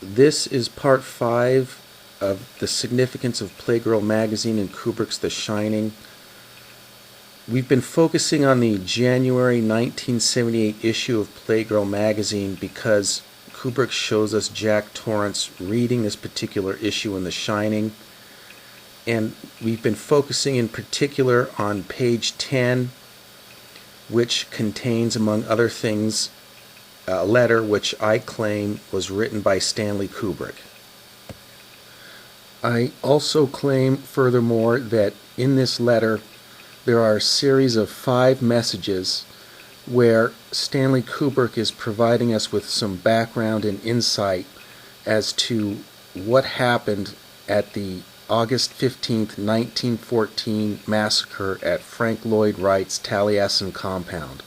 This is part 5 of the significance of Playgirl Magazine and Kubrick's The Shining. We've been focusing on the January 1978 issue of Playgirl Magazine because Kubrick shows us Jack Torrance reading this particular issue in The Shining. And we've been focusing in particular on page 10, which contains, among other things, a letter which I claim was written by Stanley Kubrick. I also claim, furthermore, that in this letter there are a series of 5 messages where Stanley Kubrick is providing us with some background and insight as to what happened at the August 15th, 1914 massacre at Frank Lloyd Wright's Taliesin compound.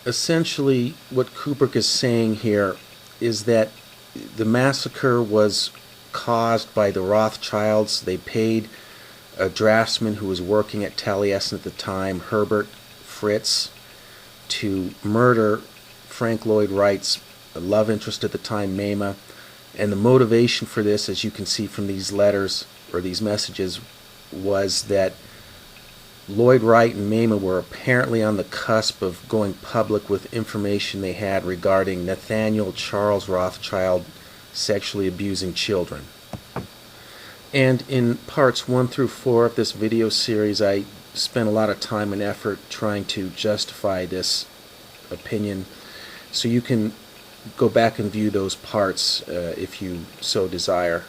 Essentially, what Kubrick is saying here is that the massacre was caused by the Rothschilds. They paid a draftsman who was working at Taliesin at the time, Herbert Fritz, to murder Frank Lloyd Wright's love interest at the time, Mamah. And the motivation for this, as you can see from these letters or these messages, was that Lloyd Wright and Mamah were apparently on the cusp of going public with information they had regarding Nathaniel Charles Rothschild sexually abusing children. And in parts 1 through 4 of this video series, I spent a lot of time and effort trying to justify this opinion, so you can go back and view those parts if you so desire.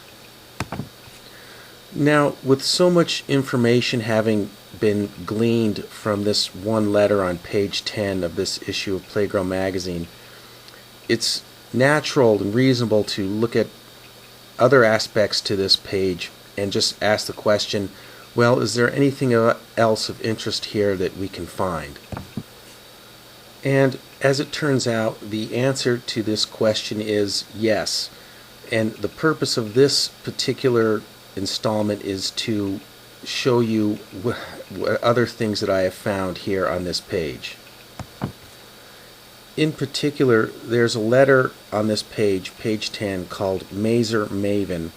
Now, with so much information having been gleaned from this one letter on page 10 of this issue of Playgirl Magazine, it's natural and reasonable to look at other aspects to this page and just ask the question, well, is there anything else of interest here that we can find? And as it turns out, the answer to this question is yes. And the purpose of this particular installment is to show you what other things that I have found here on this page. In particular, there's a letter on this page, page 10, called Mazer Maven,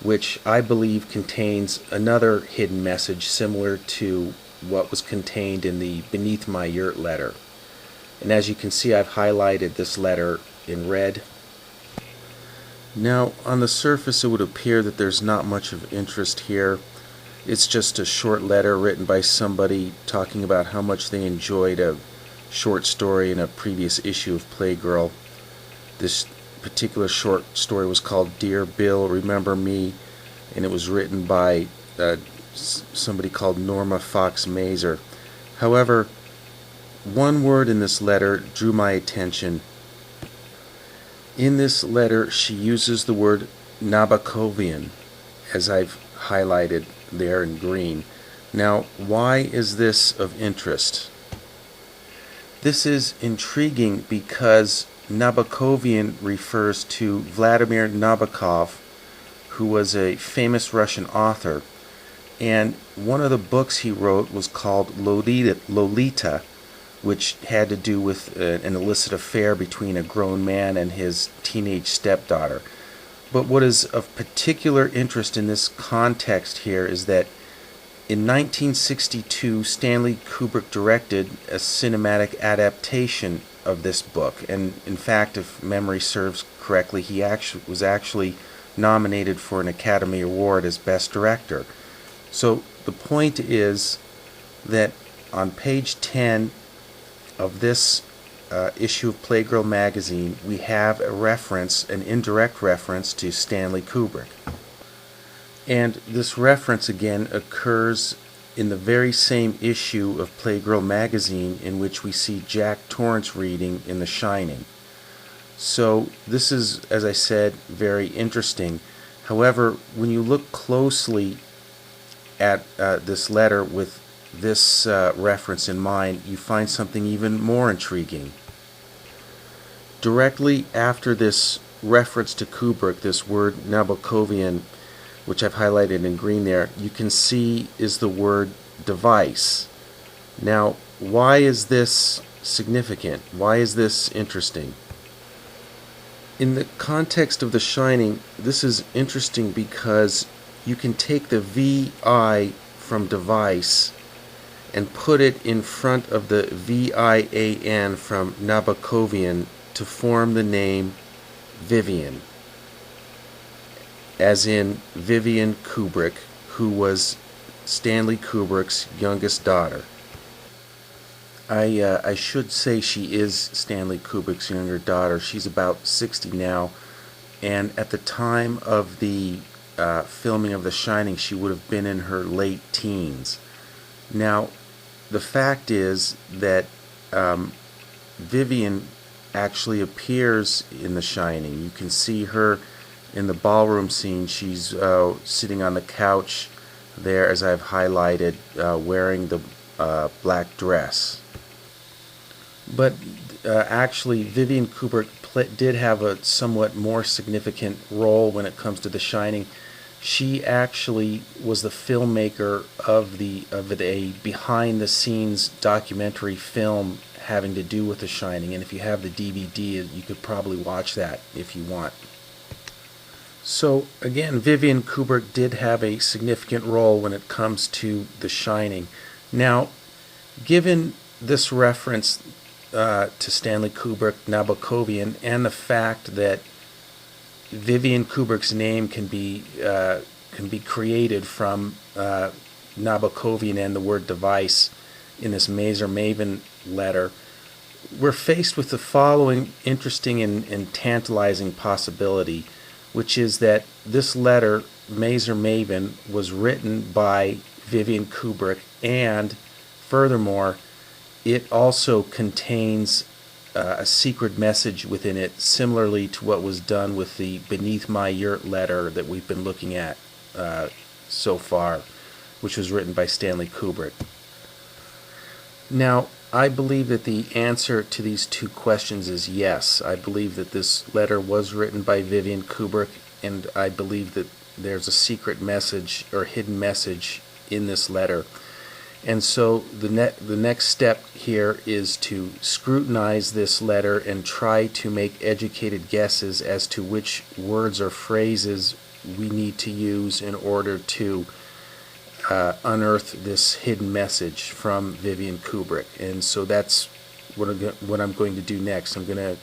which I believe contains another hidden message similar to what was contained in the Beneath My Yurt letter. And as you can see, I've highlighted this letter in red. Now, on the surface, it would appear that there's not much of interest here. It's just a short letter written by somebody talking about how much they enjoyed a short story in a previous issue of Playgirl. This particular short story was called Dear Bill, Remember Me, and it was written by somebody called Norma Fox Mazer. However, one word in this letter drew my attention. In this letter, she uses the word Nabokovian, as I've highlighted there in green. Now, why is this of interest? This is intriguing because Nabokovian refers to Vladimir Nabokov, who was a famous Russian author, and one of the books he wrote was called Lolita, which had to do with an illicit affair between a grown man and his teenage stepdaughter. But what is of particular interest in this context here is that in 1962, Stanley Kubrick directed a cinematic adaptation of this book, and in fact, if memory serves correctly, he was actually nominated for an Academy Award as Best Director. So the point is that on page 10 of this issue of Playgirl Magazine, we have a reference, an indirect reference to Stanley Kubrick. And this reference again occurs in the very same issue of Playgirl Magazine in which we see Jack Torrance reading in The Shining. So this is, as I said, very interesting. However, when you look closely at this letter with this reference in mind, you find something even more intriguing. Directly after this reference to Kubrick, this word Nabokovian, which I've highlighted in green there, you can see is the word device. Now, why is this significant? Why is this interesting? In the context of The Shining, this is interesting because you can take the VI from device and put it in front of the VIAN from Nabokovian to form the name Vivian, as in Vivian Kubrick, who was Stanley Kubrick's youngest daughter. I should say she is Stanley Kubrick's younger daughter. She's about 60 now, and at the time of the filming of The Shining, she would have been in her late teens. Now, the fact is that Vivian actually appears in The Shining. You can see her in the ballroom scene. She's sitting on the couch there, as I've highlighted, wearing the black dress. But actually, Vivian Kubrick did have a somewhat more significant role when it comes to The Shining. She actually was the filmmaker of a behind-the-scenes documentary film having to do with The Shining. And if you have the DVD, you could probably watch that if you want. So again, Vivian Kubrick did have a significant role when it comes to The Shining. Now, given this reference to Stanley Kubrick, Nabokovian, and the fact that Vivian Kubrick's name can be created from Nabokovian and the word device in this Mazer Maven letter, we're faced with the following interesting and tantalizing possibility, which is that this letter, Mazer Maven, was written by Vivian Kubrick, and furthermore, it also contains a secret message within it, similarly to what was done with the Beneath My Yurt letter that we've been looking at so far, which was written by Stanley Kubrick. Now, I believe that the answer to these two questions is yes. I believe that this letter was written by Vivian Kubrick, and I believe that there's a secret message or hidden message in this letter. And so the next step here is to scrutinize this letter and try to make educated guesses as to which words or phrases we need to use in order to unearth this hidden message from Vivian Kubrick. And so that's what I'm going to do next. I'm going to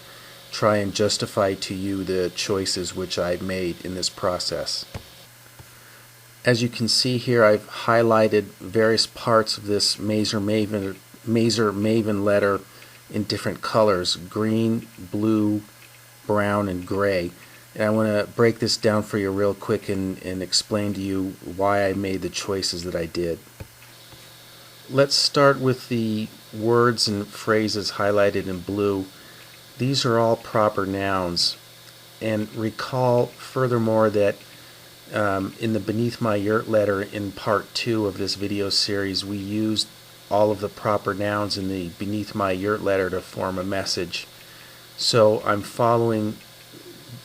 try and justify to you the choices which I've made in this process. As you can see here, I've highlighted various parts of this Mazer Maven letter in different colors: green, blue, brown, and gray. And I want to break this down for you real quick and explain to you why I made the choices that I did. Let's start with the words and phrases highlighted in blue. These are all proper nouns. And recall furthermore that in the Beneath My Yurt letter in part 2 of this video series, we used all of the proper nouns in the Beneath My Yurt letter to form a message. So I'm following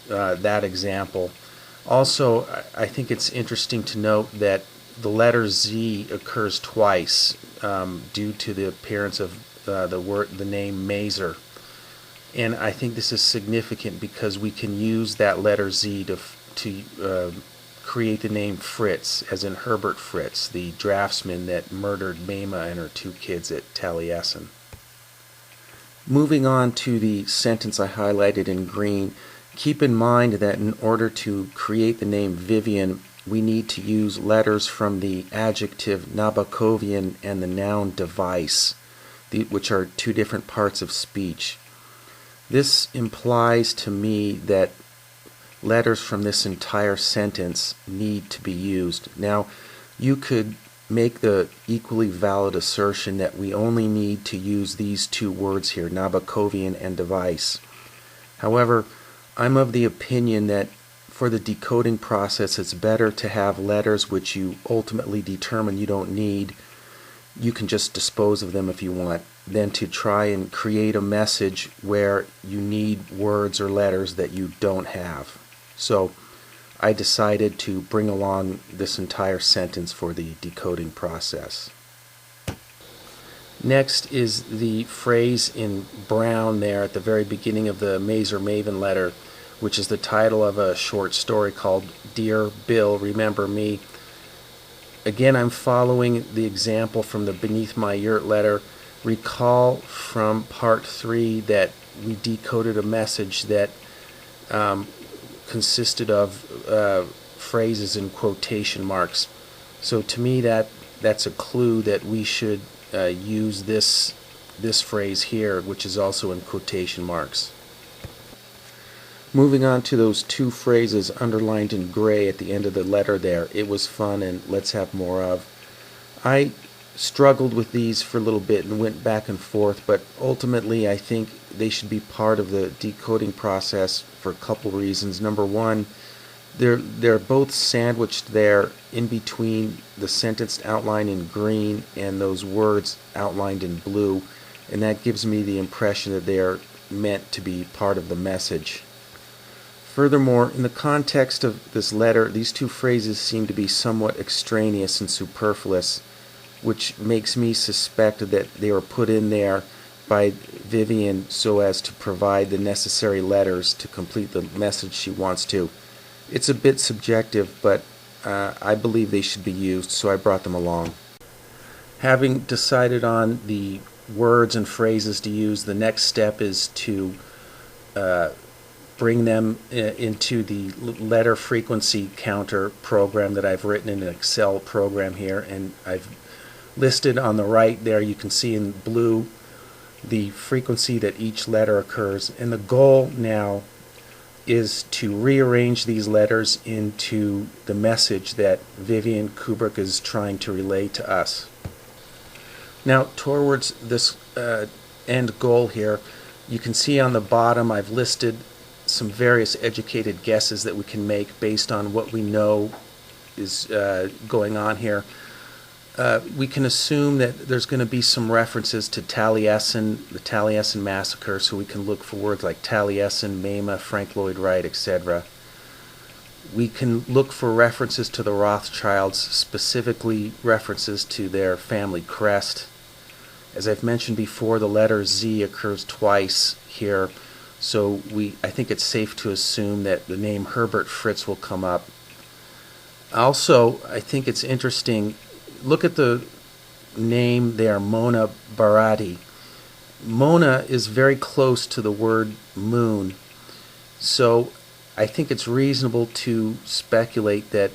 that example. Also, I think it's interesting to note that the letter Z occurs twice due to the appearance of the name Mazer. And I think this is significant because we can use that letter Z to create the name Fritz, as in Herbert Fritz, the draftsman that murdered Mama and her 2 kids at Taliesin. Moving on to the sentence I highlighted in green, keep in mind that in order to create the name Vivian, we need to use letters from the adjective Nabokovian and the noun device, which are 2 different parts of speech. This implies to me that letters from this entire sentence need to be used. Now, you could make the equally valid assertion that we only need to use these 2 words here, Nabokovian and device. However, I'm of the opinion that for the decoding process, it's better to have letters which you ultimately determine you don't need. You can just dispose of them if you want, than to try and create a message where you need words or letters that you don't have. So I decided to bring along this entire sentence for the decoding process. Next is the phrase in brown there at the very beginning of the Mazer Maven letter, which is the title of a short story called Dear Bill, Remember Me. Again, I'm following the example from the Beneath My Yurt letter. Recall from part 3 that we decoded a message that consisted of phrases in quotation marks. So to me, that's a clue that we should use this phrase here, which is also in quotation marks. Moving on to those 2 phrases underlined in gray at the end of the letter there. It was fun and let's have more of. I struggled with these for a little bit and went back and forth, but ultimately I think they should be part of the decoding process for a couple reasons. Number one, they're both sandwiched there in between the sentence outlined in green and those words outlined in blue, and that gives me the impression that they are meant to be part of the message. Furthermore, in the context of this letter, these 2 phrases seem to be somewhat extraneous and superfluous, which makes me suspect that they were put in there by Vivian so as to provide the necessary letters to complete the message she wants to. It's a bit subjective, but I believe they should be used, so I brought them along. Having decided on the words and phrases to use, the next step is to bring them into the letter frequency counter program that I've written in an Excel program here, and I've listed on the right there, you can see in blue the frequency that each letter occurs, and the goal now is to rearrange these letters into the message that Vivian Kubrick is trying to relay to us. Now, towards this end goal here, you can see on the bottom I've listed some various educated guesses that we can make based on what we know is going on here. We can assume that there's going to be some references to Taliesin, the Taliesin massacre, so we can look for words like Taliesin, Mama, Frank Lloyd Wright, etc. We can look for references to the Rothschilds, specifically references to their family crest. As I've mentioned before, the letter Z occurs twice here, so I think it's safe to assume that the name Herbert Fritz will come up. Also, I think it's interesting, look at the name there, Mona Bharati. Mona is very close to the word moon, so I think it's reasonable to speculate that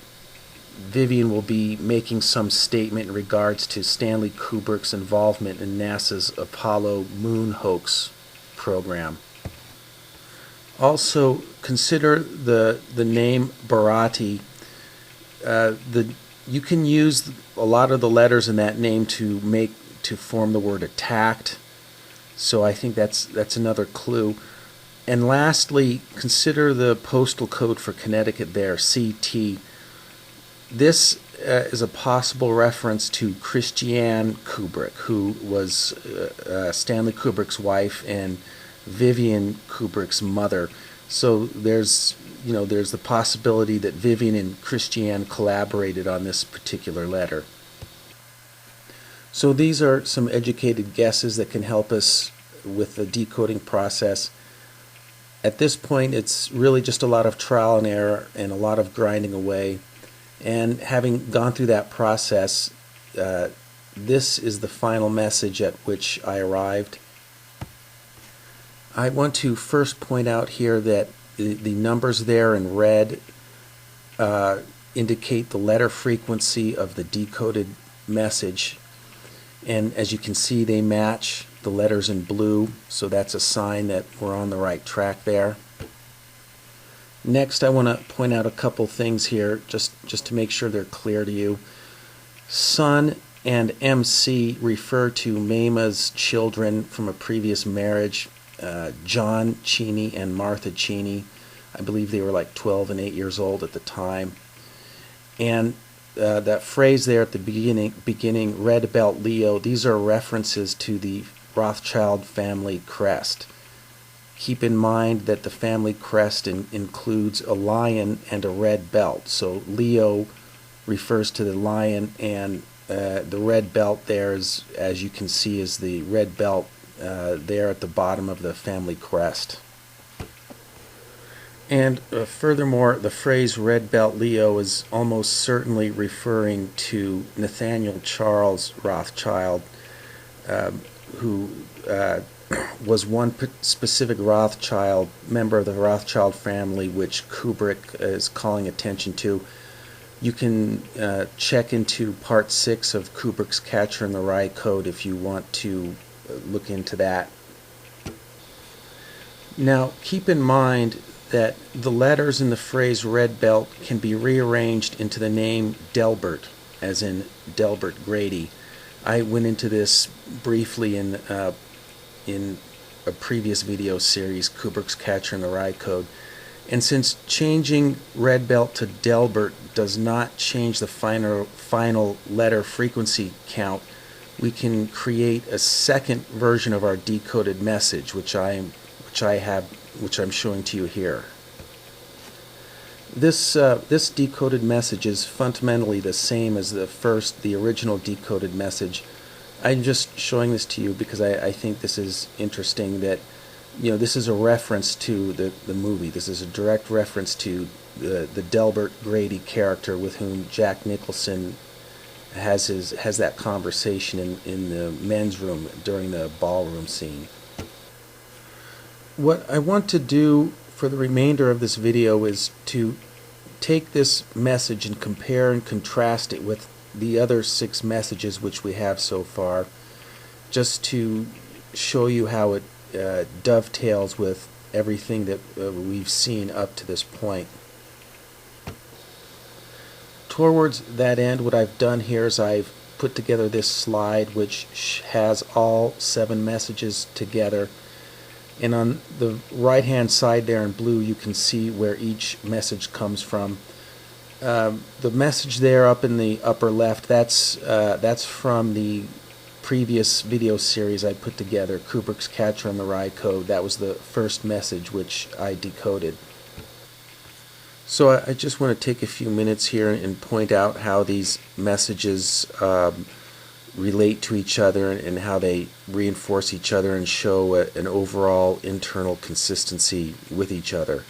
Vivian will be making some statement in regards to Stanley Kubrick's involvement in NASA's Apollo moon hoax program. Also, consider the name Bharati. You can use a lot of the letters in that name to form the word attacked. So I think that's another clue. And lastly, consider the postal code for Connecticut there, CT. This is a possible reference to Christiane Kubrick, who was Stanley Kubrick's wife and Vivian Kubrick's mother. So there's the possibility that Vivian and Christiane collaborated on this particular letter. So these are some educated guesses that can help us with the decoding process. At this point, it's really just a lot of trial and error and a lot of grinding away. And having gone through that process, this is the final message at which I arrived. I want to first point out here that the numbers there in red indicate the letter frequency of the decoded message, and as you can see, they match the letters in blue, so that's a sign that we're on the right track there. Next, I want to point out a couple things here just to make sure they're clear to you. Son and MC refer to Mama's children from a previous marriage, John Cheney and Martha Cheney. I believe they were like 12 and 8 years old at the time. And that phrase there at the beginning, Red Belt Leo, these are references to the Rothschild family crest. Keep in mind that the family crest includes a lion and a red belt. So Leo refers to the lion, and the red belt there is, as you can see, is the red belt there at the bottom of the family crest. And furthermore, the phrase Red Belt Leo is almost certainly referring to Nathaniel Charles Rothschild, who was one specific Rothschild, member of the Rothschild family, which Kubrick is calling attention to. You can check into Part 6 of Kubrick's Catcher in the Rye Code if you want to look into that. Now, keep in mind that the letters in the phrase Red Belt can be rearranged into the name Delbert, as in Delbert Grady. I went into this briefly in a previous video series, Kubrick's Catcher in the Rye Code. And since changing Red Belt to Delbert does not change the final letter frequency count, we can create a second version of our decoded message, which I'm showing to you here. This decoded message is fundamentally the same as the original decoded message. I'm just showing this to you because I think this is interesting, that this is a reference to the movie. This is a direct reference to the Delbert Grady character with whom Jack Nicholson has that conversation in the men's room during the ballroom scene. What I want to do for the remainder of this video is to take this message and compare and contrast it with the other 6 messages which we have so far, just to show you how it dovetails with everything that we've seen up to this point. Towards that end, what I've done here is I've put together this slide which has all 7 messages together, and on the right hand side there in blue you can see where each message comes from. The message there up in the upper left, that's from the previous video series I put together, Kubrick's Catcher in the Rye Code. That was the first message which I decoded. So I just want to take a few minutes here and point out how these messages relate to each other and how they reinforce each other and show an overall internal consistency with each other.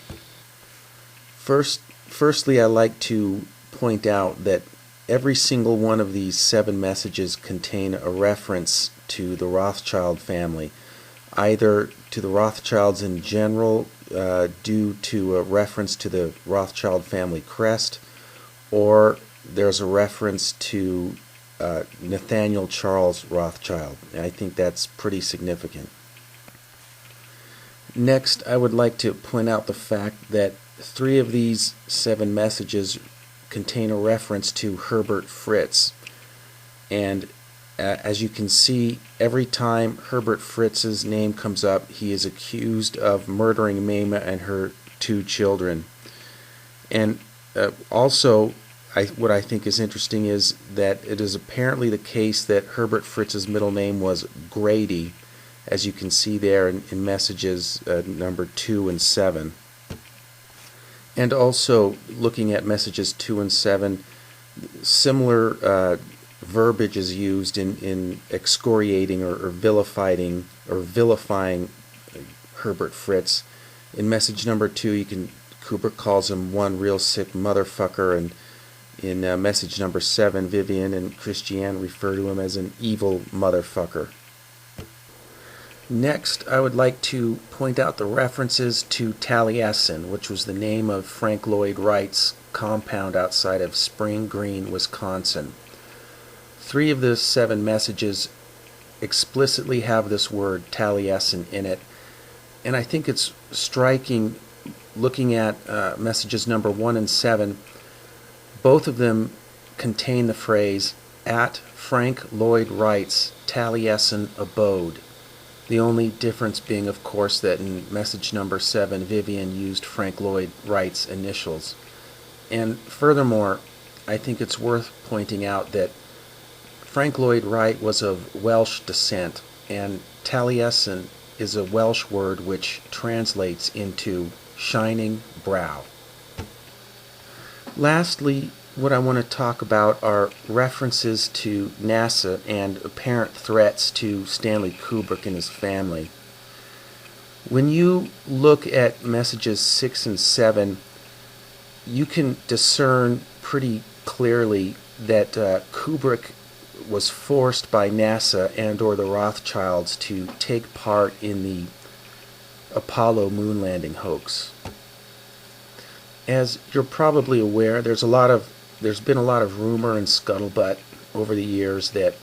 Firstly, I like to point out that every single one of these 7 messages contain a reference to the Rothschild family, either to the Rothschilds in general due to a reference to the Rothschild family crest, or there's a reference to Nathaniel Charles Rothschild. I think that's pretty significant. Next, I would like to point out the fact that 3 of these 7 messages contain a reference to Herbert Fritz, and as you can see, every time Herbert Fritz's name comes up, he is accused of murdering Mamah and her 2 children. And also, what I think is interesting is that it is apparently the case that Herbert Fritz's middle name was Grady, as you can see there in messages number 2 and 7. And also, looking at messages 2 and 7, similar verbiage is used in excoriating or vilifying Herbert Fritz. In message number 2, Kubrick calls him one real sick motherfucker, and in message number 7, Vivian and Christiane refer to him as an evil motherfucker. Next, I would like to point out the references to Taliesin, which was the name of Frank Lloyd Wright's compound outside of Spring Green, Wisconsin. 3 of the 7 messages explicitly have this word Taliesin in it, and I think it's striking looking at messages number 1 and 7. Both of them contain the phrase, "at Frank Lloyd Wright's Taliesin abode." The only difference being, of course, that in message number 7, Vivian used Frank Lloyd Wright's initials. And furthermore, I think it's worth pointing out that Frank Lloyd Wright was of Welsh descent, and Taliesin is a Welsh word which translates into shining brow. Lastly, what I want to talk about are references to NASA and apparent threats to Stanley Kubrick and his family. When you look at messages 6 and 7, you can discern pretty clearly that Kubrick was forced by NASA and or the Rothschilds to take part in the Apollo moon landing hoax. As you're probably aware, there's been a lot of rumor and scuttlebutt over the years that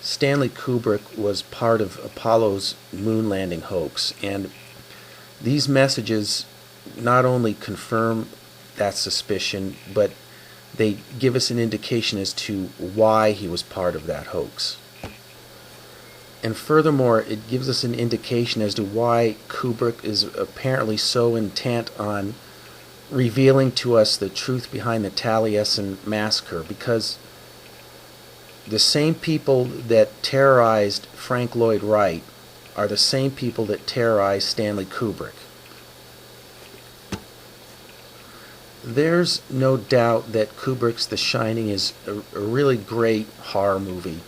Stanley Kubrick was part of Apollo's moon landing hoax, and these messages not only confirm that suspicion, but they give us an indication as to why he was part of that hoax. And furthermore, it gives us an indication as to why Kubrick is apparently so intent on revealing to us the truth behind the Taliesin massacre, because the same people that terrorized Frank Lloyd Wright are the same people that terrorized Stanley Kubrick. There's no doubt that Kubrick's The Shining is a really great horror movie,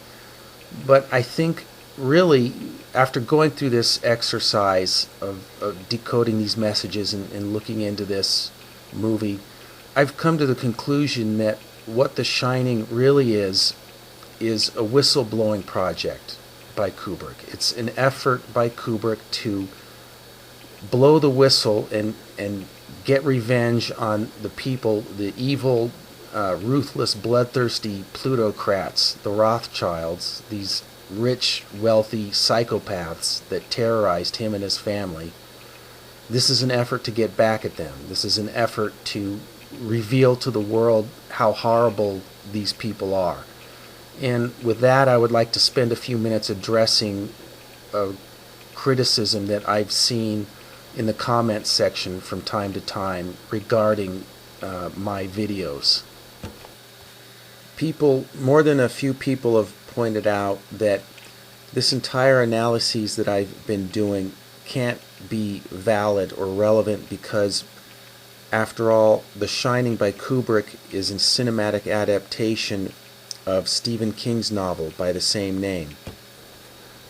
but I think really, after going through this exercise of decoding these messages and looking into this movie, I've come to the conclusion that what The Shining really is a whistleblowing project by Kubrick. It's an effort by Kubrick to blow the whistle and get revenge on the people, the evil, ruthless, bloodthirsty plutocrats, the Rothschilds, these rich, wealthy psychopaths that terrorized him and his family. This is an effort to get back at them. This is an effort to reveal to the world how horrible these people are. And with that, I would like to spend a few minutes addressing a criticism that I've seen in the comments section from time to time regarding my videos. More than a few people have pointed out that this entire analysis that I've been doing can't be valid or relevant because, after all, The Shining by Kubrick is a cinematic adaptation of Stephen King's novel by the same name.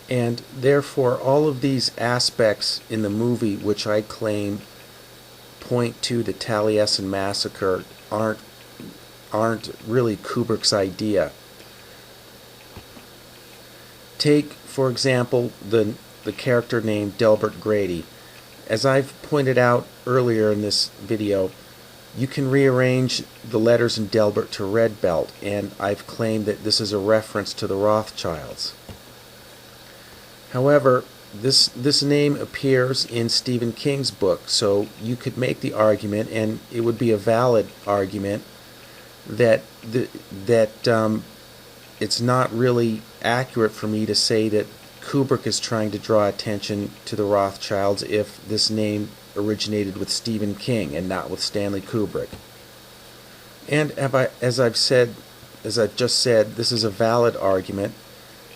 And therefore, all of these aspects in the movie which I claim point to the Taliesin massacre aren't really Kubrick's idea. Take, for example, the character named Delbert Grady. As I've pointed out earlier in this video, you can rearrange the letters in Delbert to red belt, and I've claimed that this is a reference to the Rothschilds. However, this name appears in Stephen King's book, so you could make the argument, and it would be a valid argument, that it's not really accurate for me to say that Kubrick is trying to draw attention to the Rothschilds if this name originated with Stephen King and not with Stanley Kubrick. And as I've just said, this is a valid argument,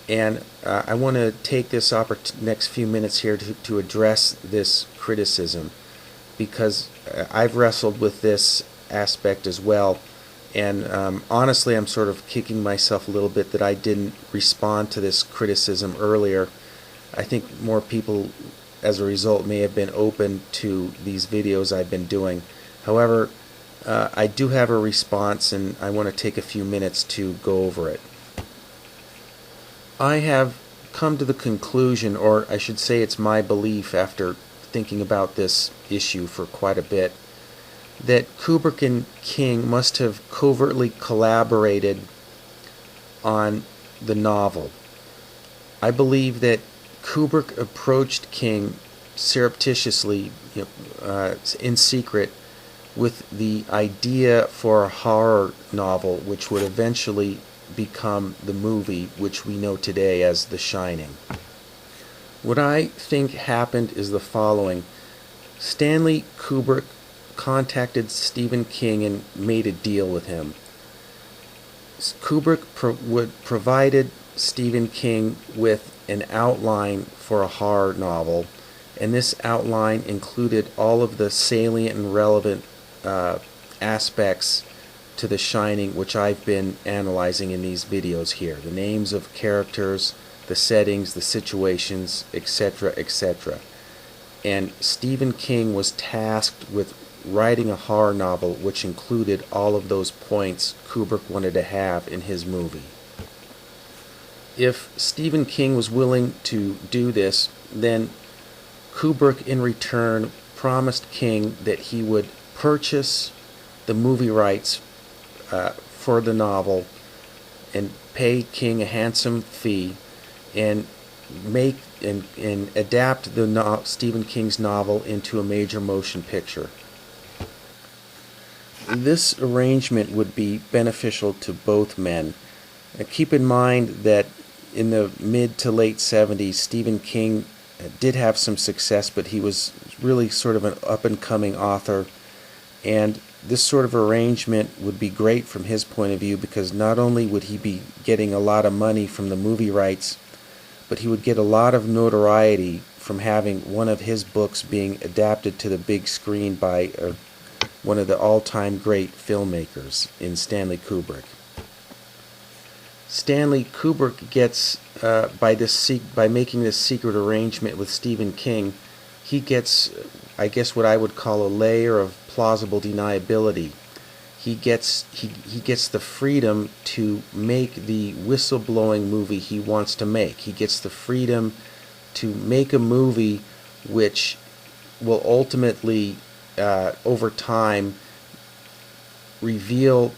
and I want to take this next few minutes here to address this criticism, because I've wrestled with this aspect as well, and honestly I'm sort of kicking myself a little bit that I didn't respond to this criticism earlier. I think more people as a result may have been open to these videos I've been doing. However, I do have a response, and I want to take a few minutes to go over it. I have come to the conclusion, or I should say it's my belief after thinking about this issue for quite a bit, that Kubrick and King must have covertly collaborated on the novel. I believe that Kubrick approached King surreptitiously, in secret, with the idea for a horror novel which would eventually become the movie which we know today as The Shining. What I think happened is the following. Stanley Kubrick contacted Stephen King and made a deal with him. Kubrick provided Stephen King with an outline for a horror novel, and this outline included all of the salient and relevant aspects to The Shining which I've been analyzing in these videos here. The names of characters, the settings, the situations, etc., etc. and Stephen King was tasked with writing a horror novel which included all of those points Kubrick wanted to have in his movie. If Stephen King was willing to do this, then Kubrick in return promised King that he would purchase the movie rights for the novel and pay King a handsome fee and make and adapt the Stephen King's novel into a major motion picture. This arrangement would be beneficial to both men. Keep in mind that in the mid to late 70s, Stephen King did have some success, but he was really sort of an up-and-coming author, and this sort of arrangement would be great from his point of view because not only would he be getting a lot of money from the movie rights, but he would get a lot of notoriety from having one of his books being adapted to the big screen by one of the all-time great filmmakers in Stanley Kubrick. Stanley Kubrick gets, by making this secret arrangement with Stephen King, he gets, I guess, what I would call a layer of plausible deniability. He gets the freedom to make the whistleblowing movie he wants to make. He gets the freedom to make a movie which will ultimately, over time, reveal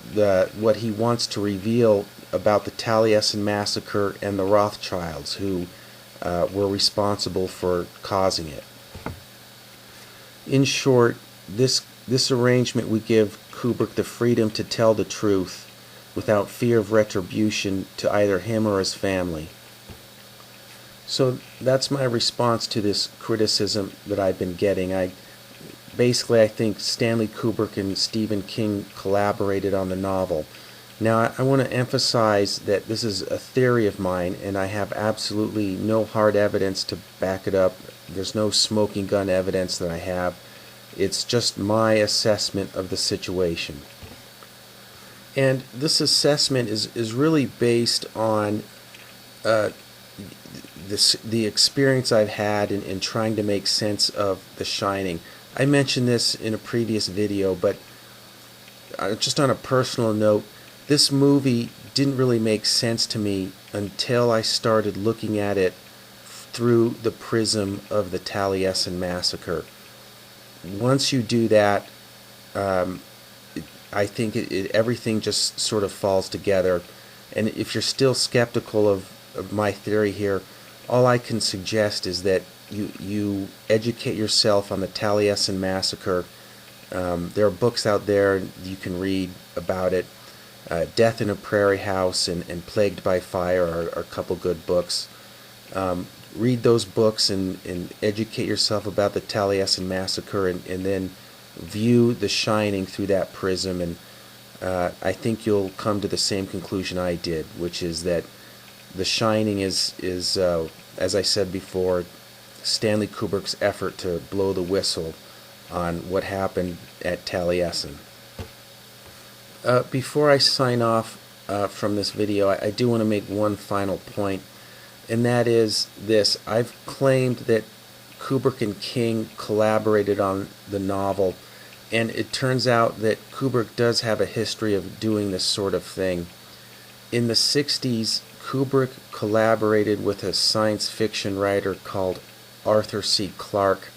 what he wants to reveal about the Taliesin massacre and the Rothschilds, who were responsible for causing it. In short, this arrangement would give Kubrick the freedom to tell the truth without fear of retribution to either him or his family. So that's my response to this criticism that I've been getting. I think Stanley Kubrick and Stephen King collaborated on the novel. Now, I want to emphasize that this is a theory of mine, and I have absolutely no hard evidence to back it up. There's no smoking gun evidence that I have. It's just my assessment of the situation. And this assessment is really based on the experience I've had in trying to make sense of The Shining. I mentioned this in a previous video, but just on a personal note, this movie didn't really make sense to me until I started looking at it through the prism of the Taliesin massacre. Once you do that, I think everything just sort of falls together. And if you're still skeptical of my theory here, all I can suggest is that you educate yourself on the Taliesin massacre. There are books out there you can read about it. Death in a Prairie House and Plagued by Fire are a couple good books. Read those books and educate yourself about the Taliesin massacre, and then view The Shining through that prism, and I think you'll come to the same conclusion I did, which is that The Shining is as I said before, Stanley Kubrick's effort to blow the whistle on what happened at Taliesin. Before I sign off from this video, I do want to make one final point, and that is this. I've claimed that Kubrick and King collaborated on the novel, and it turns out that Kubrick does have a history of doing this sort of thing. In the 60s, Kubrick collaborated with a science fiction writer called Arthur C. Clarke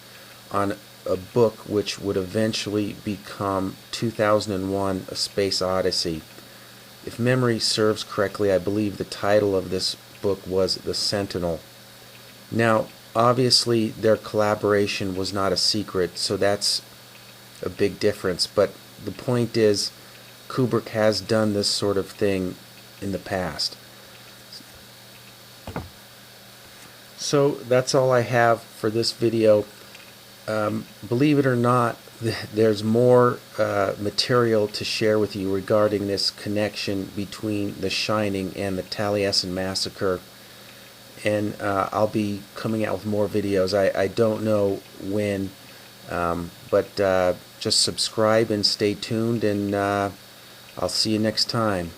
on a book which would eventually become 2001: A Space Odyssey. If memory serves correctly, I believe the title of this book was The Sentinel. Now, obviously, their collaboration was not a secret, so that's a big difference, but the point is, Kubrick has done this sort of thing in the past. So that's all I have for this video. Believe it or not, there's more material to share with you regarding this connection between The Shining and the Taliesin massacre, and I'll be coming out with more videos. I don't know when, but just subscribe and stay tuned, and I'll see you next time.